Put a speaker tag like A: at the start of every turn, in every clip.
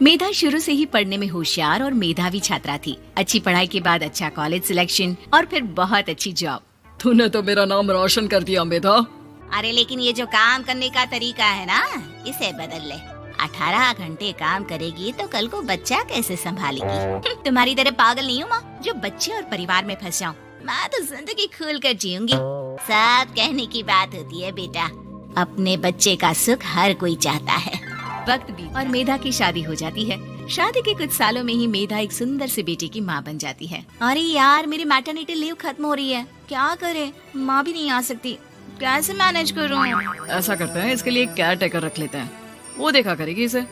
A: मेधा शुरू से ही पढ़ने में होशियार और मेधावी छात्रा थी। अच्छी पढ़ाई के बाद अच्छा कॉलेज सिलेक्शन और फिर बहुत अच्छी जॉब।
B: तूने तो मेरा नाम रोशन कर दिया मेधा।
C: अरे लेकिन ये जो काम करने का तरीका है ना, इसे बदल ले। 18 घंटे काम करेगी तो कल को बच्चा कैसे संभालेगी? तुम्हारी तरह पागल नहीं हूँ माँ जो बच्चे और परिवार में फंस जाऊँ। मैं तो जिंदगी खुल कर जीऊंगी। सब कहने की बात होती है बेटा, अपने बच्चे का सुख हर कोई चाहता है।
A: वक्त भी और मेधा की शादी हो जाती है। शादी के कुछ सालों में ही मेधा एक सुंदर से बेटे की माँ बन जाती है।
C: अरे यार, मेरी मैटरनिटी लीव खत्म हो रही है, क्या करे? माँ भी नहीं आ सकती, कैसे मैनेज करूँ?
B: ऐसा करते हैं, इसके लिए एक केयर टेकर रख लेते हैं, वो देखा करेगी इसे।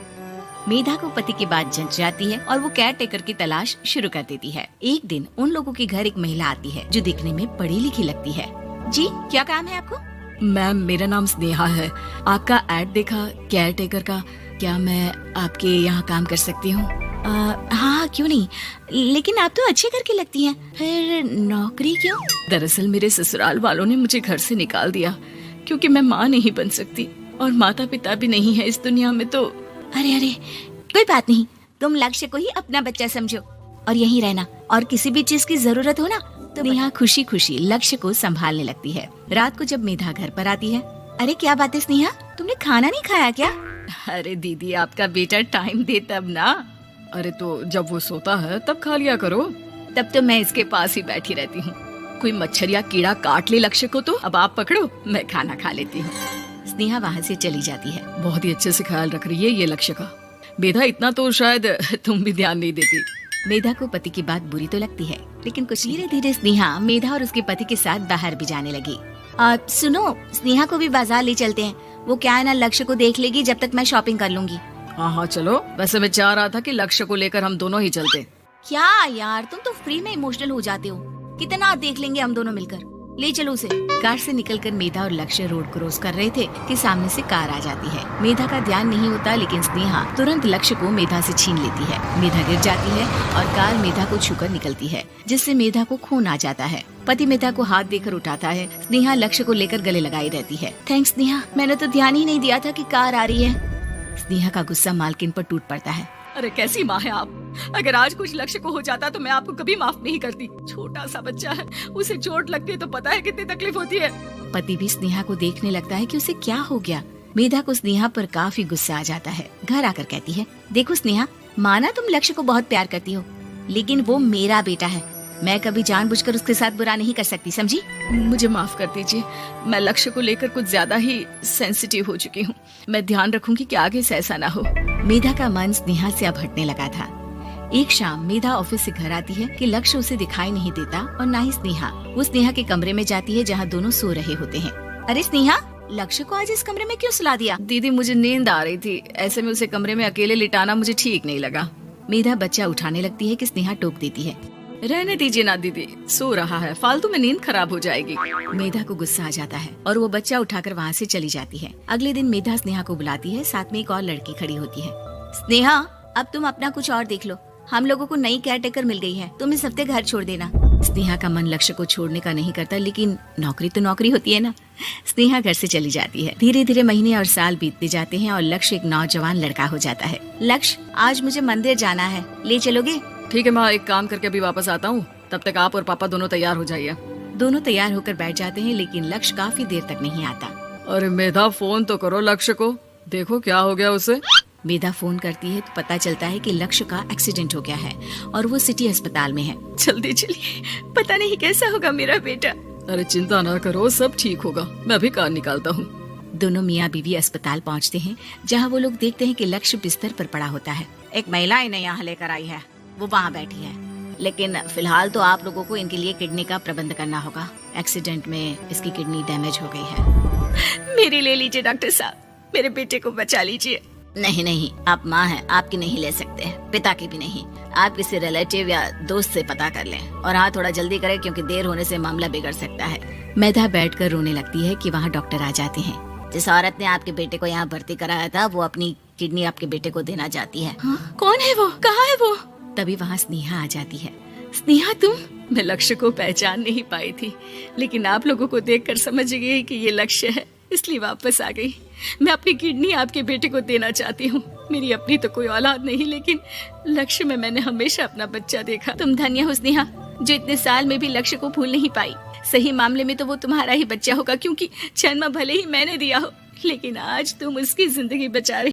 A: मेधा को पति की बात जंच जाती है और वो केयर टेकर की तलाश शुरू कर देती है। एक दिन उन लोगों के घर एक महिला आती है जो दिखने में पढ़ी लिखी लगती है।
C: जी, क्या काम है आपको?
B: मैम, मेरा नाम स्नेहा है। आपका एड देखा केयर टेकर का, क्या मैं आपके यहाँ काम कर सकती हूँ?
A: हाँ, क्यों नहीं, लेकिन आप तो अच्छे घर की लगती हैं, फिर नौकरी क्यों?
B: दरअसल मेरे ससुराल वालों ने मुझे घर से निकाल दिया क्योंकि मैं माँ नहीं बन सकती और माता पिता भी नहीं है इस दुनिया में। तो
C: अरे कोई बात नहीं, तुम लक्ष्य को ही अपना बच्चा समझो और यहीं रहना, और किसी भी चीज की जरूरत हो ना तो
A: नेहा खुशी खुशी लक्ष्य को संभालने लगती है। रात को जब मेधा घर पर आती है।
C: अरे क्या बात है स्नेहा, तुमने खाना नहीं खाया क्या?
B: अरे दीदी, आपका बेटा टाइम दे तब ना। अरे तो जब वो सोता है तब खा लिया करो।
A: तब तो मैं इसके पास ही बैठी रहती हूँ।
B: कोई मच्छर या कीड़ा काट ले लक्ष्य को तो अब आप पकड़ो, मैं खाना खा लेती हूँ।
A: स्नेहा वहाँ से चली जाती है।
B: बहुत ही अच्छे से ख्याल रख रही है ये लक्ष्य का। मेधा, इतना तो शायद तुम भी ध्यान नहीं देती।
A: मेधा को पति की बात बुरी तो लगती है, लेकिन कुछ धीरे धीरे स्नेहा मेधा और उसके पति के साथ बाहर भी जाने लगी।
C: सुनो, स्नेहा को भी बाजार ले चलते हैं, वो क्या है ना लक्ष्य को देख लेगी जब तक मैं शॉपिंग कर लूंगी।
B: हाँ चलो, वैसे मैं चाह रहा था कि लक्ष्य को लेकर हम दोनों ही चलते।
C: क्या यार, तुम तो फ्री में इमोशनल हो जाते हो, कितना देख लेंगे हम दोनों मिलकर, ले चलो उसे।
A: कार से निकलकर मेधा और लक्ष्य रोड क्रॉस कर रहे थे कि सामने से कार आ जाती है। मेधा का ध्यान नहीं होता, लेकिन स्नेहा तुरंत लक्ष्य को मेधा से छीन लेती है। मेधा गिर जाती है और कार मेधा को छूकर निकलती है, जिससे मेधा को खून आ जाता है। पति मेधा को हाथ देकर उठाता है। स्नेहा लक्ष्य को लेकर गले लगाई रहती है।
C: थैंक्स स्नेहा, मैंने तो ध्यान ही नहीं दिया था कि कार आ रही है।
A: स्नेहा का गुस्सा मालकिन पर टूट पड़ता है।
B: अरे कैसी माँ है आप, अगर आज कुछ लक्ष्य को हो जाता तो मैं आपको कभी माफ नहीं करती। छोटा सा बच्चा है, उसे चोट लगती है तो पता है कितनी तकलीफ होती है।
A: पति भी स्नेहा को देखने लगता है कि उसे क्या हो गया। मेधा को स्नेहा पर काफी गुस्सा आ जाता है। घर आकर कहती है, देखो स्नेहा, माना तुम लक्ष्य को बहुत प्यार करती हो, लेकिन वो मेरा बेटा है, मैं कभी जानबूझकर उसके साथ बुरा नहीं कर सकती, समझी?
B: मुझे माफ कर दीजिए, मैं लक्ष्य को लेकर कुछ ज्यादा ही सेंसिटिव हो चुकी हूँ। मैं ध्यान रखूंगी कि आगे से ऐसा ना हो।
A: मेधा का मन स्नेहा से अब हटने लगा था। एक शाम मेधा ऑफिस से घर आती है कि लक्ष्य उसे दिखाई नहीं देता और ना ही स्नेहा। वो स्नेहा के कमरे में जाती है जहाँ दोनों सो रहे होते हैं।
C: अरे स्नेहा, लक्ष्य को आज इस कमरे में क्यों सुला दिया?
B: दीदी, मुझे नींद आ रही थी, ऐसे में उसे कमरे में अकेले लिटाना मुझे ठीक नहीं लगा।
A: मेधा बच्चा उठाने लगती है कि स्नेहा टोक देती है।
B: रहने दीजिए ना दीदी, सो रहा है, फालतू में नींद खराब हो जाएगी।
A: मेधा को गुस्सा आ जाता है और वो बच्चा उठाकर वहाँ से चली जाती है। अगले दिन मेधा स्नेहा को बुलाती है, साथ में एक और लड़की खड़ी होती है।
C: स्नेहा, अब तुम अपना कुछ और देख लो, हम लोगों को नई केयर टेकर मिल गई है, तुम इस हफ्ते घर छोड़ देना।
A: स्नेहा का मन लक्ष्य को छोड़ने का नहीं करता, लेकिन नौकरी तो नौकरी होती है ना। स्नेहा घर से चली जाती है। धीरे धीरे महीने और साल बीतते जाते हैं और लक्ष्य एक नौजवान लड़का हो जाता है।
C: लक्ष्य, आज मुझे मंदिर जाना है, ले चलोगे?
B: ठीक है माँ, एक काम करके अभी वापस आता हूँ, तब तक आप और पापा दोनों तैयार हो जाइए।
A: दोनों तैयार होकर बैठ जाते हैं, लेकिन लक्ष्य काफी देर तक नहीं आता।
B: अरे मेधा, फोन तो करो लक्ष्य को, देखो क्या हो गया उसे।
A: मेधा फोन करती है तो पता चलता है कि लक्ष्य का एक्सीडेंट हो गया है और वो सिटी अस्पताल में है।
B: जल्दी चलिए, पता नहीं कैसा होगा मेरा बेटा। अरे चिंता ना करो, सब ठीक होगा, मैं अभी कार निकालता हूँ।
A: दोनों मियाँ बीवी अस्पताल पहुँचते हैं, जहाँ वो लोग देखते हैं कि लक्ष्य बिस्तर पर पड़ा होता है।
C: एक महिला इन्हें यहाँ लेकर आई है, वो वहाँ बैठी है, लेकिन फिलहाल तो आप लोगों को इनके लिए किडनी का प्रबंध करना होगा।
A: एक्सीडेंट में इसकी किडनी डैमेज हो गई है।
B: मेरी ले लीजिए डॉक्टर साहब, मेरे बेटे को बचा लीजिए।
C: नहीं, आप माँ हैं, आपकी नहीं ले सकते, पिता की भी नहीं। आप किसी रिलेटिव या दोस्त से पता कर लें, और हाँ, थोड़ा जल्दी करें क्योंकि देर होने से मामला बिगड़ सकता है।
A: मेधा बैठकर रोने लगती है कि वहाँ डॉक्टर आ जाते हैं।
C: जिस औरत ने आपके बेटे को यहाँ भर्ती कराया था, वो अपनी किडनी आपके बेटे को देना चाहती है।
B: कौन है वो, कहाँ है वो?
A: तभी वहाँ स्नेहा आ जाती है।
B: स्नेहा तुम? मैं लक्ष्य को पहचान नहीं पाई थी, लेकिन आप लोगों को देखकर समझ गई कि ये लक्ष्य है, इसलिए वापस आ गई। मैं अपनी किडनी आपके बेटे को देना चाहती हूँ। मेरी अपनी तो कोई औलाद नहीं, लेकिन लक्ष्य में मैंने हमेशा अपना बच्चा देखा।
A: तुम धन्य हो स्नेहा, जो इतने साल में भी लक्ष्य को भूल नहीं पाई। सही मामले में तो वो तुम्हारा ही बच्चा होगा, क्योंकि जन्म भले ही मैंने दिया हो, लेकिन आज तुम उसकी जिंदगी बचा रही